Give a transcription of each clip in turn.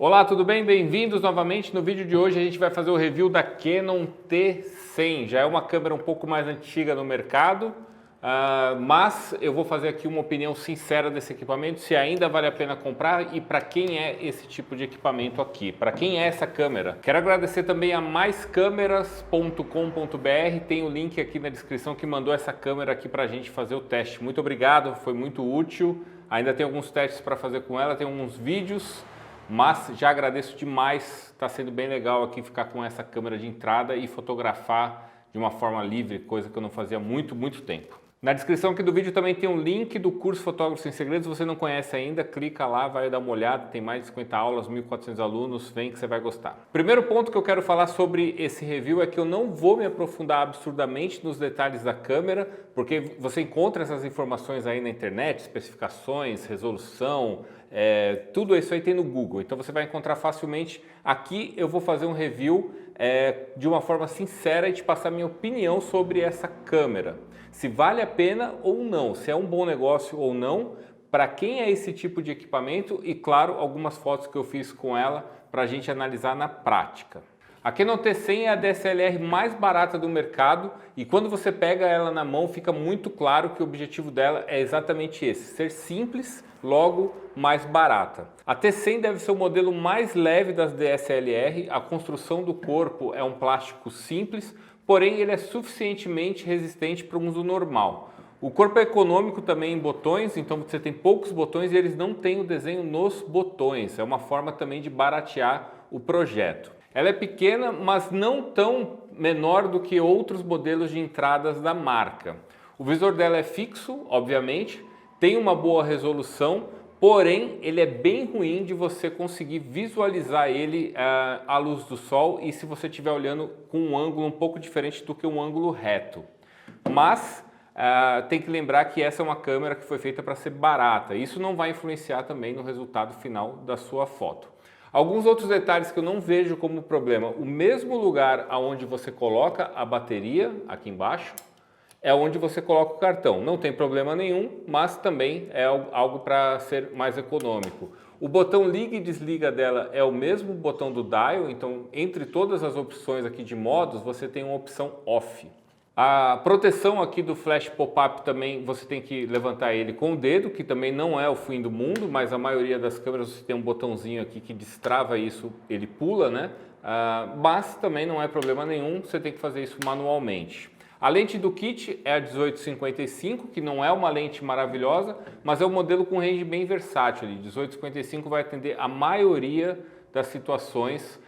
Olá, tudo bem? Bem-vindos novamente. No vídeo de hoje a gente vai fazer o review da Canon T100. Já é uma câmera um pouco mais antiga no mercado, mas eu vou fazer aqui uma opinião sincera desse equipamento, se ainda vale a pena comprar e para quem é esse tipo de equipamento aqui, para quem é essa câmera. Quero agradecer também a maiscameras.com.br, tem o link aqui na descrição que mandou essa câmera aqui para a gente fazer o teste. Muito obrigado, foi muito útil. Ainda tem alguns testes para fazer com ela, tem alguns vídeos. Mas já agradeço demais, está sendo bem legal aqui ficar com essa câmera de entrada e fotografar de uma forma livre, coisa que eu não fazia há muito tempo. Na descrição aqui do vídeo também tem um link do curso Fotógrafo Sem Segredos, se você não conhece ainda, clica lá, vai dar uma olhada, tem mais de 50 aulas, 1.400 alunos, vem que você vai gostar. Primeiro ponto que eu quero falar sobre esse review é que eu não vou me aprofundar absurdamente nos detalhes da câmera, porque você encontra essas informações aí na internet, especificações, resolução, tudo isso aí tem no Google, então você vai encontrar facilmente. Aqui eu vou fazer um review de uma forma sincera e te passar minha opinião sobre essa câmera. Se vale a pena ou não, se é um bom negócio ou não, para quem é esse tipo de equipamento e, claro, algumas fotos que eu fiz com ela para a gente analisar na prática. A Canon T100 é a DSLR mais barata do mercado e quando você pega ela na mão fica muito claro que o objetivo dela é exatamente esse, ser simples, logo mais barata. A T100 deve ser o modelo mais leve das DSLR, a construção do corpo é um plástico simples, porém ele é suficientemente resistente para o uso normal. O corpo é econômico também em botões, então você tem poucos botões e eles não têm o desenho nos botões, é uma forma também de baratear o projeto. Ela é pequena, mas não tão menor do que outros modelos de entradas da marca. O visor dela é fixo, obviamente, tem uma boa resolução, porém ele é bem ruim de você conseguir visualizar ele à luz do sol e se você estiver olhando com um ângulo um pouco diferente do que um ângulo reto. Mas tem que lembrar que essa é uma câmera que foi feita para ser barata. Isso não vai influenciar também no resultado final da sua foto. Alguns outros detalhes que eu não vejo como problema. O mesmo lugar onde você coloca a bateria, aqui embaixo, é onde você coloca o cartão. Não tem problema nenhum, mas também é algo para ser mais econômico. O botão liga e desliga dela é o mesmo botão do dial, então entre todas as opções aqui de modos, você tem uma opção off. A proteção aqui do flash pop-up também você tem que levantar ele com o dedo, que também não é o fim do mundo, mas a maioria das câmeras você tem um botãozinho aqui que destrava isso, ele pula, né? Mas também não é problema nenhum, você tem que fazer isso manualmente. A lente do kit é a 18-55, que não é uma lente maravilhosa, mas é um modelo com range bem versátil. 18-55 vai atender a maioria das situações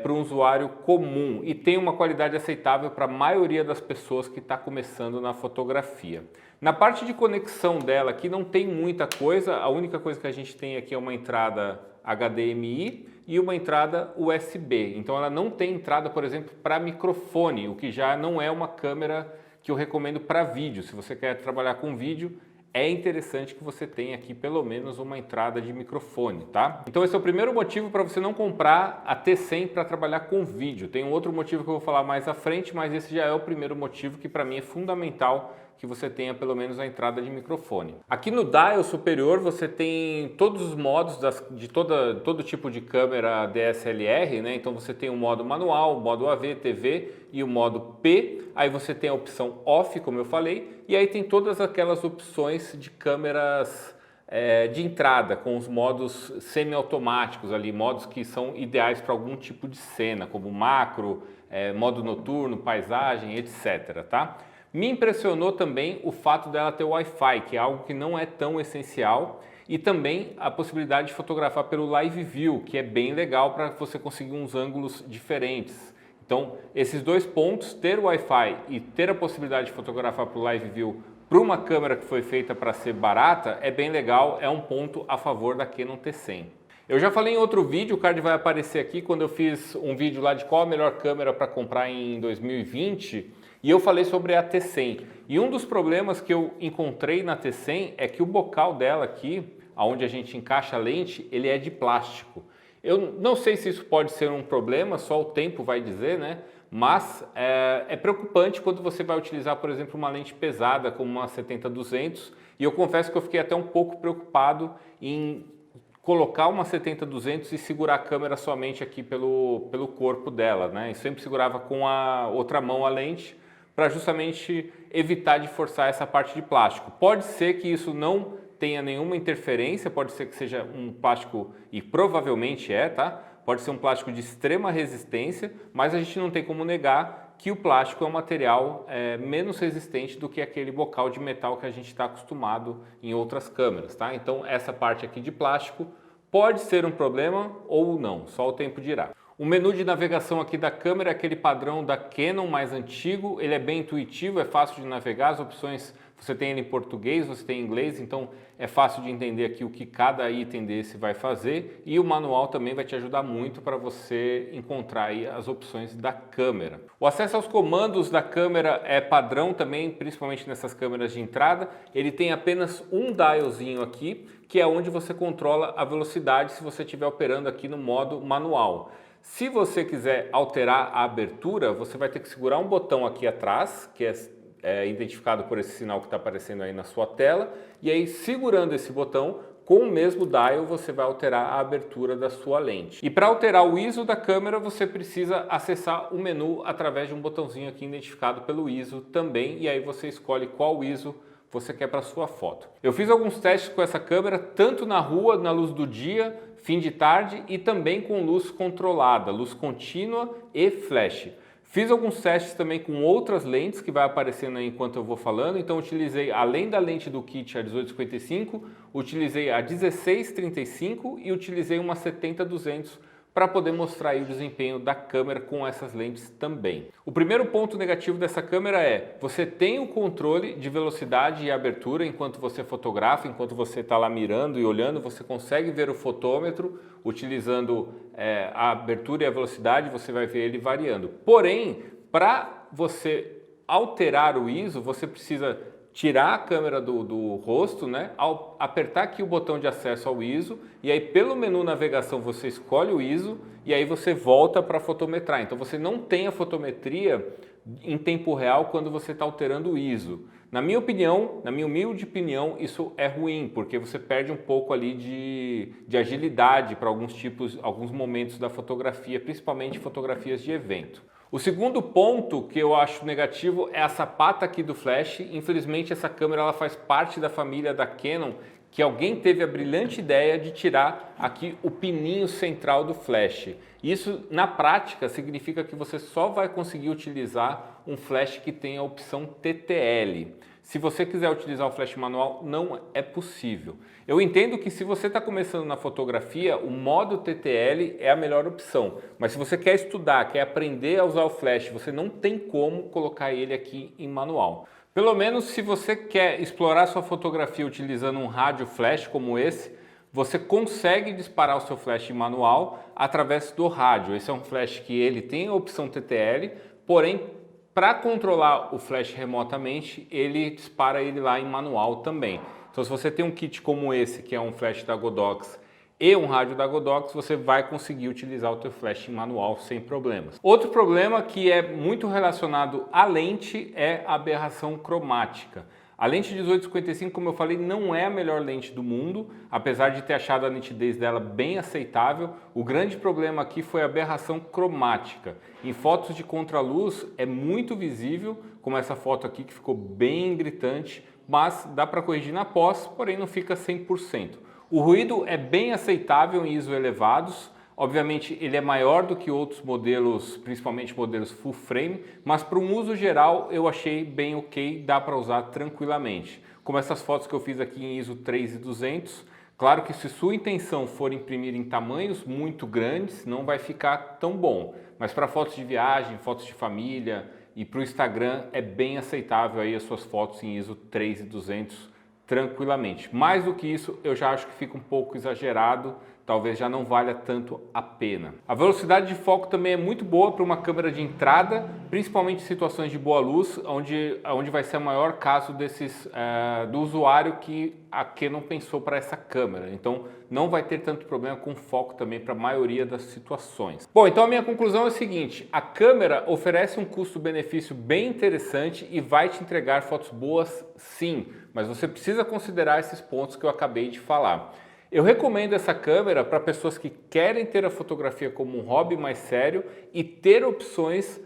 para um usuário comum e tem uma qualidade aceitável para a maioria das pessoas que está começando na fotografia. Na parte de conexão dela aqui não tem muita coisa, a única coisa que a gente tem aqui é uma entrada HDMI e uma entrada USB. Então ela não tem entrada, por exemplo, para microfone, o que já não é uma câmera que eu recomendo para vídeo. Se você quer trabalhar com vídeo, é interessante que você tenha aqui pelo menos uma entrada de microfone, tá? Então esse é o primeiro motivo para você não comprar a T100 para trabalhar com vídeo. Tem um outro motivo que eu vou falar mais à frente, mas esse já é o primeiro motivo que para mim é fundamental que você tenha pelo menos a entrada de microfone. Aqui no dial superior você tem todos os modos de todo tipo de câmera DSLR, né? Então você tem o modo manual, o modo AV, TV e o modo P. Aí você tem a opção off, como eu falei, e aí tem todas aquelas opções de câmeras de entrada com os modos semiautomáticos ali, modos que são ideais para algum tipo de cena, como macro, modo noturno, paisagem, etc, tá? Me impressionou também o fato dela ter Wi-Fi, que é algo que não é tão essencial, e também a possibilidade de fotografar pelo Live View, que é bem legal para você conseguir uns ângulos diferentes. Então, esses dois pontos, ter Wi-Fi e ter a possibilidade de fotografar para o Live View para uma câmera que foi feita para ser barata, é bem legal, é um ponto a favor da Canon T100. Eu já falei em outro vídeo, o card vai aparecer aqui, quando eu fiz um vídeo lá de qual a melhor câmera para comprar em 2020, e eu falei sobre a T100. E um dos problemas que eu encontrei na T100 é que o bocal dela aqui, onde a gente encaixa a lente, ele é de plástico. Eu não sei se isso pode ser um problema, só o tempo vai dizer, né? Mas é preocupante quando você vai utilizar, por exemplo, uma lente pesada como uma 70-200, e eu confesso que eu fiquei até um pouco preocupado em colocar uma 70-200 e segurar a câmera somente aqui pelo corpo dela, né? E sempre segurava com a outra mão a lente para justamente evitar de forçar essa parte de plástico. Pode ser que isso não tenha nenhuma interferência, pode ser que seja um plástico, e provavelmente tá? Pode ser um plástico de extrema resistência, mas a gente não tem como negar que o plástico é um material menos resistente do que aquele bocal de metal que a gente está acostumado em outras câmeras, tá? Então essa parte aqui de plástico pode ser um problema ou não, só o tempo dirá. O menu de navegação aqui da câmera é aquele padrão da Canon mais antigo, ele é bem intuitivo, é fácil de navegar, as opções você tem ele em português, você tem em inglês, então é fácil de entender aqui o que cada item desse vai fazer, e o manual também vai te ajudar muito para você encontrar aí as opções da câmera. O acesso aos comandos da câmera é padrão também, principalmente nessas câmeras de entrada, ele tem apenas um dialzinho aqui, que é onde você controla a velocidade se você estiver operando aqui no modo manual. Se você quiser alterar a abertura, você vai ter que segurar um botão aqui atrás, que é identificado por esse sinal que está aparecendo aí na sua tela, e aí segurando esse botão, com o mesmo dial você vai alterar a abertura da sua lente. E para alterar o ISO da câmera, você precisa acessar o menu através de um botãozinho aqui identificado pelo ISO também, e aí você escolhe qual ISO você quer para sua foto. Eu fiz alguns testes com essa câmera, tanto na rua, na luz do dia, fim de tarde, e também com luz controlada, luz contínua e flash. Fiz alguns testes também com outras lentes que vai aparecendo aí enquanto eu vou falando, então utilizei, além da lente do kit a 18-55, utilizei a 16-35 e utilizei uma 70-200 para poder mostrar aí o desempenho da câmera com essas lentes também. O primeiro ponto negativo dessa câmera é, você tem o controle de velocidade e abertura enquanto você fotografa, enquanto você está lá mirando e olhando, você consegue ver o fotômetro, utilizando a abertura e a velocidade, você vai ver ele variando. Porém, para você alterar o ISO, você precisa tirar a câmera do rosto, né? Ao apertar aqui o botão de acesso ao ISO, e aí pelo menu navegação você escolhe o ISO e aí você volta para fotometrar. Então você não tem a fotometria em tempo real quando você está alterando o ISO. Na minha opinião, na minha humilde opinião, isso é ruim, porque você perde um pouco ali de agilidade para alguns momentos da fotografia, principalmente fotografias de evento. O segundo ponto que eu acho negativo é essa pata aqui do flash. Infelizmente essa câmera ela faz parte da família da Canon, que alguém teve a brilhante ideia de tirar aqui o pininho central do flash. Isso na prática significa que você só vai conseguir utilizar um flash que tem a opção TTL. Se você quiser utilizar o flash manual, não é possível. Eu entendo que se você está começando na fotografia, o modo TTL é a melhor opção. Mas se você quer estudar, quer aprender a usar o flash, você não tem como colocar ele aqui em manual. Pelo menos se você quer explorar sua fotografia utilizando um rádio flash como esse, você consegue disparar o seu flash em manual através do rádio. Esse é um flash que ele tem a opção TTL, porém, para controlar o flash remotamente, ele dispara ele lá em manual também. Então se você tem um kit como esse, que é um flash da Godox e um rádio da Godox, você vai conseguir utilizar o teu flash em manual sem problemas. Outro problema que é muito relacionado à lente é a aberração cromática. A lente 18-55, como eu falei, não é a melhor lente do mundo, apesar de ter achado a nitidez dela bem aceitável. O grande problema aqui foi a aberração cromática. Em fotos de contraluz é muito visível, como essa foto aqui que ficou bem gritante, mas dá para corrigir na pós, porém não fica 100%. O ruído é bem aceitável em ISO elevados. Obviamente ele é maior do que outros modelos, principalmente modelos full frame, mas para um uso geral eu achei bem ok, dá para usar tranquilamente. Como essas fotos que eu fiz aqui em ISO 3200, claro que se sua intenção for imprimir em tamanhos muito grandes, não vai ficar tão bom. Mas para fotos de viagem, fotos de família e para o Instagram é bem aceitável aí as suas fotos em ISO 3200 tranquilamente. Mais do que isso eu já acho que fica um pouco exagerado, talvez já não valha tanto a pena. A velocidade de foco também é muito boa para uma câmera de entrada, principalmente em situações de boa luz, onde vai ser o maior caso do usuário que a Canon pensou para essa câmera. Então não vai ter tanto problema com foco também para a maioria das situações. Bom, então a minha conclusão é a seguinte: a câmera oferece um custo-benefício bem interessante e vai te entregar fotos boas sim, mas você precisa considerar esses pontos que eu acabei de falar. Eu recomendo essa câmera para pessoas que querem ter a fotografia como um hobby mais sério e ter opções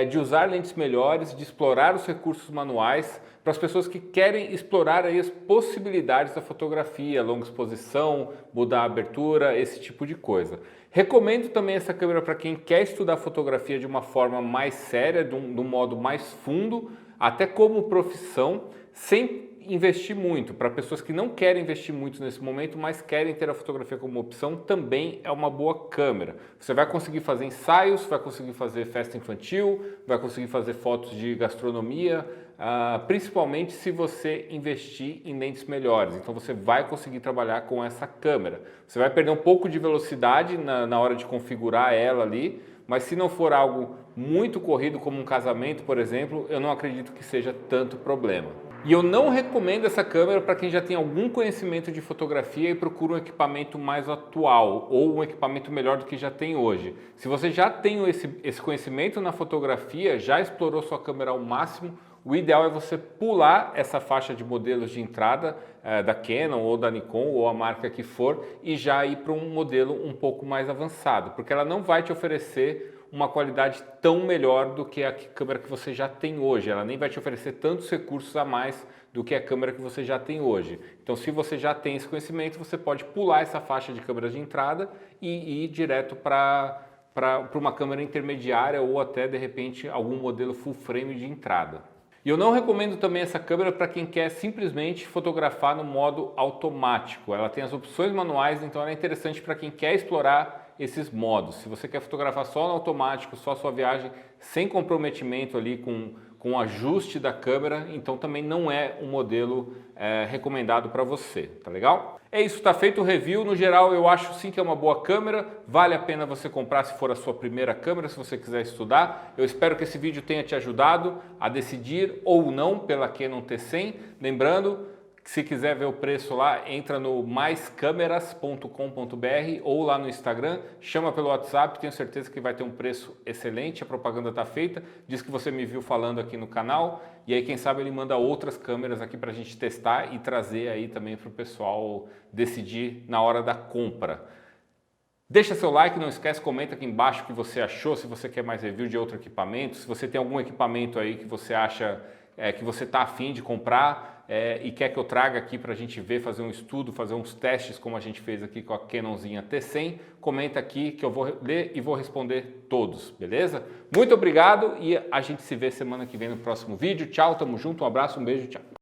de usar lentes melhores, de explorar os recursos manuais, para as pessoas que querem explorar aí as possibilidades da fotografia, longa exposição, mudar a abertura, esse tipo de coisa. Recomendo também essa câmera para quem quer estudar fotografia de uma forma mais séria, de um modo mais fundo, até como profissão, sem investir muito. Para pessoas que não querem investir muito nesse momento, mas querem ter a fotografia como opção, também é uma boa câmera. Você vai conseguir fazer ensaios, vai conseguir fazer festa infantil, vai conseguir fazer fotos de gastronomia, principalmente se você investir em lentes melhores. Então você vai conseguir trabalhar com essa câmera. Você vai perder um pouco de velocidade na hora de configurar ela ali, mas se não for algo muito corrido como um casamento, por exemplo, eu não acredito que seja tanto problema. E eu não recomendo essa câmera para quem já tem algum conhecimento de fotografia e procura um equipamento mais atual ou um equipamento melhor do que já tem hoje. Se você já tem esse conhecimento na fotografia, já explorou sua câmera ao máximo, o ideal é você pular essa faixa de modelos de entrada da Canon ou da Nikon ou a marca que for e já ir para um modelo um pouco mais avançado, porque ela não vai te oferecer uma qualidade tão melhor do que a câmera que você já tem hoje. Ela nem vai te oferecer tantos recursos a mais do que a câmera que você já tem hoje. Então, se você já tem esse conhecimento, você pode pular essa faixa de câmeras de entrada e ir direto para uma câmera intermediária ou até, de repente, algum modelo full frame de entrada. E eu não recomendo também essa câmera para quem quer simplesmente fotografar no modo automático. Ela tem as opções manuais, então ela é interessante para quem quer explorar esses modos. Se você quer fotografar só no automático, só a sua viagem, sem comprometimento ali com o ajuste da câmera, então também não é um modelo recomendado para você, tá legal? É isso, tá feito o review. No geral, eu acho sim que é uma boa câmera, vale a pena você comprar se for a sua primeira câmera, se você quiser estudar. Eu espero que esse vídeo tenha te ajudado a decidir ou não pela Canon T100. Lembrando, se quiser ver o preço lá, entra no maiscameras.com.br ou lá no Instagram, chama pelo WhatsApp, tenho certeza que vai ter um preço excelente, a propaganda está feita, diz que você me viu falando aqui no canal e aí quem sabe ele manda outras câmeras aqui para a gente testar e trazer aí também para o pessoal decidir na hora da compra. Deixa seu like, não esquece, comenta aqui embaixo o que você achou, se você quer mais review de outro equipamento, se você tem algum equipamento aí que você acha que você está afim de comprar e quer que eu traga aqui para a gente ver, fazer um estudo, fazer uns testes como a gente fez aqui com a Canonzinha T100, comenta aqui que eu vou ler e vou responder todos, beleza? Muito obrigado e a gente se vê semana que vem no próximo vídeo. Tchau, tamo junto, um abraço, um beijo, tchau.